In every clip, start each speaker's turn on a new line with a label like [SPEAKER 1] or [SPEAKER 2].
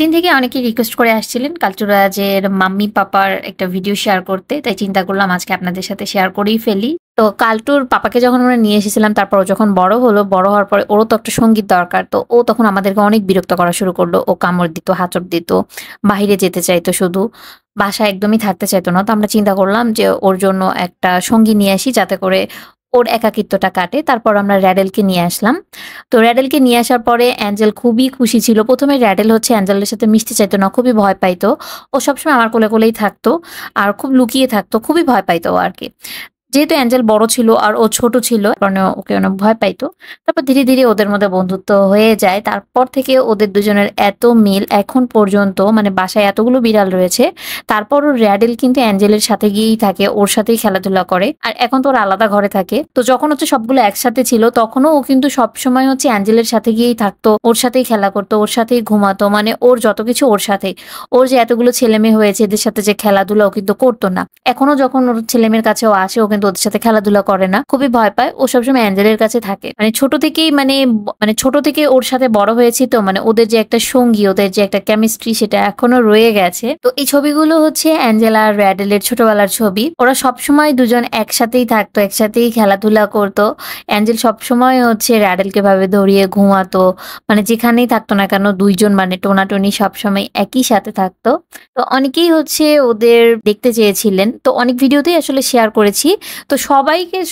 [SPEAKER 1] দিন থেকে অনেকেই রিকোয়েস্ট করে আসছিলেন কালচুরাজের মাম্মি পাপার একটা ভিডিও শেয়ার করতে। তাই চিন্তা করলাম আজকে আপনাদের সাথে শেয়ার করেই ফেলি। তো কালটুর পাপাকে যখন আমরা নিয়ে এসেছিলাম তারপর ও যখন বড় হলো, বড় হওয়ার পরে ওরও তো একটা সঙ্গীত দরকার। তো ও তখন আমাদেরকে অনেক বিরক্ত করা শুরু করলো। ও কামড় দিত, হাঁচড় দিত, বাহিরে যেতে চাইতো শুধু। বাসায় একদমই থাকতে চাইতো না। তো আমরা চিন্তা করলাম যে ওর জন্য একটা সঙ্গী নিয়ে আসি যাতে করে ওর একাকিত্বটা কাটে। তারপর আমরা র‍্যাডেলকে নিয়ে আসলাম। তো র‍্যাডেলকে নিয়ে আসার পরে অ্যাঞ্জেল খুবই খুশি ছিল। ১ম এ র‍্যাডেল হচ্ছে অ্যাঞ্জেলের সাথে মিশতে চাইতো না, খুবই ভয় পাইতো। ও সবসময় আমার কোলে, কোলেই থাকতো। আর খুব লুকিয়ে থাকতো। খুবই ভয় পাইতো ও আরকি। যেহেতু অ্যাঞ্জেল বড় ছিল আর ও ছোট ছিল, কারণে ওকে অনেক ভয় পাইতো। তারপর ধীরে, ধীরে ওদের মধ্যে বন্ধুত্ব হয়ে যায়। তারপর থেকে ওদের দুজনের এত মিল এখন পর্যন্ত, মানে বাসায় এতগুলো বিড়াল রয়েছে। তারপরও র‍্যাডেল কিন্তু অ্যাঞ্জেলের সাথে গিয়েই থাকে, ওর সাথেই খেলাধুলা করে। আর এখন তো ওরা আলাদা ঘরে থাকে। তো যখন হচ্ছে সবগুলো একসাথে ছিল তখনও ও কিন্তু সবসময় হচ্ছে অ্যাঞ্জেলের সাথে গিয়েই থাকতো, ওর সাথেই খেলা করতো, ওর সাথেই ঘুমাতো। মানে ওর যত কিছু ওর সাথেই। ওর যে এতগুলো ছেলেমেয়ে হয়েছে এদের সাথে যে খেলাধুলা ও কিন্তু করতো না। এখনো যখন ওর ছেলেমেয়ের কাছে ও আসে ও কিন্তু ওদের সাথে খেলাধুলা করে না। খুবই ভয় পায়। ও সবসময় অ্যাঞ্জেলের কাছে থাকে। মানে ছোট থেকেই মানে ছোট থেকে ওর সাথে বড় হয়েছি তো, মানে ওদের যে একটা সঙ্গী, ওদের যে একটা কেমিস্ট্রি সেটা এখনো রয়ে গেছে। তো এই ছবিগুলো হচ্ছে অ্যাঞ্জেলা আর র‍্যাডেলের ছোটবেলার ছবি। ওরা সবসময় দুজন একসাথেই থাকতো, একসাথেই খেলাধুলা করতো। অ্যাঞ্জেল সবসময় হচ্ছে র‍্যাডেলকে ভাবে ধরিয়ে ঘুমাতো। মানে যেখানেই থাকতো না কেন ২ জন মানে টোনাটুনি সবসময় একই সাথে থাকতো। তো অনেকেই হচ্ছে ওদের দেখতে চেয়েছিলেন। তো অনেক ভিডিওতেই আসলে শেয়ার করেছি। তো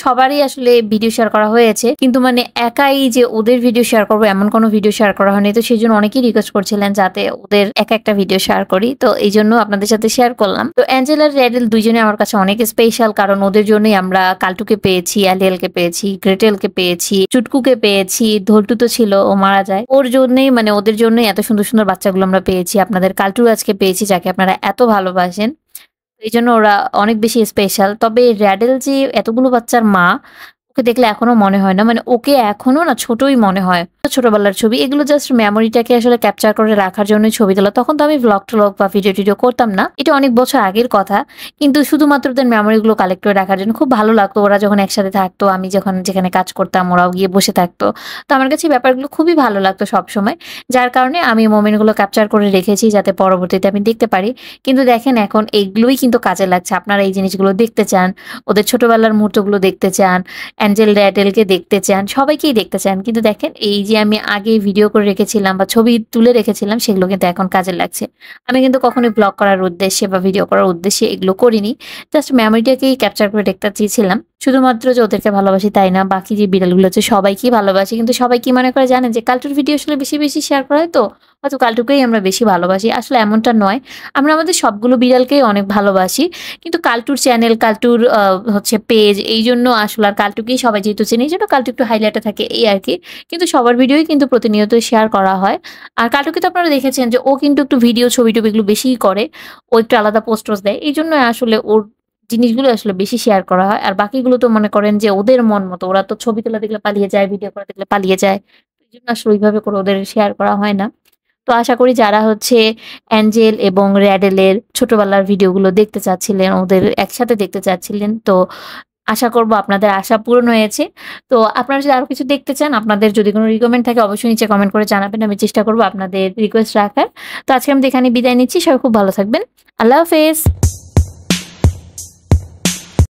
[SPEAKER 1] সবারই আসলে ভিডিও শেয়ার করা হয়েছে। কিন্তু মানে একাই যে ওদের ভিডিও শেয়ার করব এমন কোনো ভিডিও শেয়ার করা হয়নি। তো সেজন্য অনেকেই রিকোয়েস্ট করছিলেন যাতে ওদের একটা ভিডিও শেয়ার করি। তো এইজন্য আপনাদের সাথে শেয়ার করলাম। তো অ্যাঞ্জেল আর র‍্যাডেল ২ জনই আমার কাছে অনেক স্পেশাল, কারণ ওদের জন্যই আমরা কাল্টুকে পেয়েছি, অ্যালিয়েলকে পেয়েছি, গ্রেটেলকে পেয়েছি, চুটকুকে পেয়েছি, ধল্টু তো ছিল, ও মারা যায়। ওর জন্যই মানে ওদের জন্যই এত সুন্দর, সুন্দর বাচ্চাগুলো আমরা পেয়েছি। আপনাদের কাল্টু আজকে পেয়েছি যাকে আপনারা এত ভালোবাসেন। এইজন্য ওরা অনেক বেশি স্পেশাল। তবে র‍্যাডেল যে এতগুলো বাচ্চার মা, ওকে দেখলে এখনো মনে হয় না। মানে ওকে এখনো না ছোটই মনে হয়। ছোটবেলার ছবি। এগুলো জাস্ট মেমোরিটাকে আসলে ক্যাপচার করে রাখার জন্যই ছবি তোলা। তখন তো আমি ভ্লগ-টলগ বা ভিডিও-টিডিও করতাম না। এটা অনেক বছর আগের কথা। কিন্তু শুধুমাত্র ওদের মেমোরিগুলো কালেক্ট করে রাখার জন্য খুব ভালো লাগতো। ওরা যখন একসাথে থাকতো, আমি যখন যেখানে কাজ করতাম ওরাও গিয়ে বসে থাকতো। তো আমার কাছে এই ব্যাপারগুলো খুবই ভালো লাগতো সবসময়। যার কারণে আমি মোমেন্টগুলো ক্যাপচার করে রেখেছি যাতে পরবর্তীতে আমি দেখতে পারি। কিন্তু দেখেন এখন এগুলোই কিন্তু কাজে লাগছে। আপনারা এই জিনিসগুলো দেখতে চান, ওদের ছোটবেলার মুহূর্তগুলো দেখতে চান, অ্যাঞ্জেল র‍্যাডেলকে দেখতে চান, সবাইকেই দেখতে চান। কিন্তু দেখেন এই যে আমি আগে ভিডিও করে রেখেছিলাম বা ছবি তুলে রেখেছিলাম সেগুলো কিন্তু এখন কাজে লাগছে। আমি কিন্তু কখনোই ব্লগ করার উদ্দেশ্যে বা ভিডিও করার উদ্দেশ্যে এগুলো করিনি। জাস্ট মেমোরিটাকেই ক্যাপচার করে রাখতে চেয়েছিলাম। শুধুমাত্র যে ওদেরকে ভালোবাসি তাই না, বাকি যে বিড়ালগুলো আছে সবাইকেই ভালোবাসি। কিন্তু সবাই কি মনে করে জানেন যে কাল্টুর ভিডিও আসলে বেশি, বেশি শেয়ার করা হয় তো হয়তো কাল্টুকেই আমরা বেশি ভালোবাসি। আসলে এমনটা নয়। আমরা আমাদের সবগুলো বিড়ালকেই অনেক ভালোবাসি। কিন্তু কাল্টুর চ্যানেল, কাল্টুর হচ্ছে পেজ এইজন্য আসলে আর কাল্টুকেই সবাই যেহেতু চেনে এইজন্য কাল্টু একটু হাইলাইটে থাকে এই আরকি। কিন্তু সবার ভিডিওই কিন্তু প্রতিনিয়ত শেয়ার করা হয়। আর কাল্টুকে তো আপনারা দেখেছেন যে ও কিন্তু একটু ভিডিও, ছবি-টবি এগুলো বেশিই করে। ও একটু আলাদা পোস্ট-টোস্ট দেয়। এইজন্যই আসলে ওর জিনিসগুলো আসলে বেশি শেয়ার করা হয়। আর বাকিগুলো তো মনে করেন যে ওদের মন মতো। ওরা তো ছবি তোলা দেখলে পালিয়ে যায়, ভিডিও করা দেখলে পালিয়ে যায়। এইজন্য আসলে ওইভাবে করে ওদের শেয়ার করা হয় না। তো আশা করি যারা হচ্ছে অ্যাঞ্জেল এবং র‍্যাডেলের ছোটবেলার ভিডিওগুলো দেখতে চাচ্ছিলেন, ওদের একসাথে দেখতে চাচ্ছিলেন, তো আশা করব আপনাদের আশা পূরণ হয়েছে। তো আপনারা যদি আরো কিছু দেখতে চান, আপনাদের যদি কোন রিকমেন্ড থাকে অবশ্যই নিচে কমেন্ট করে জানাবেন। আমি চেষ্টা করব আপনাদের রিকোয়েস্ট রাখার। তো আজকে আমি এখানেই বিদায় নিচ্ছি। সবাই খুব ভালো থাকবেন। আল্লাহ হাফেজ।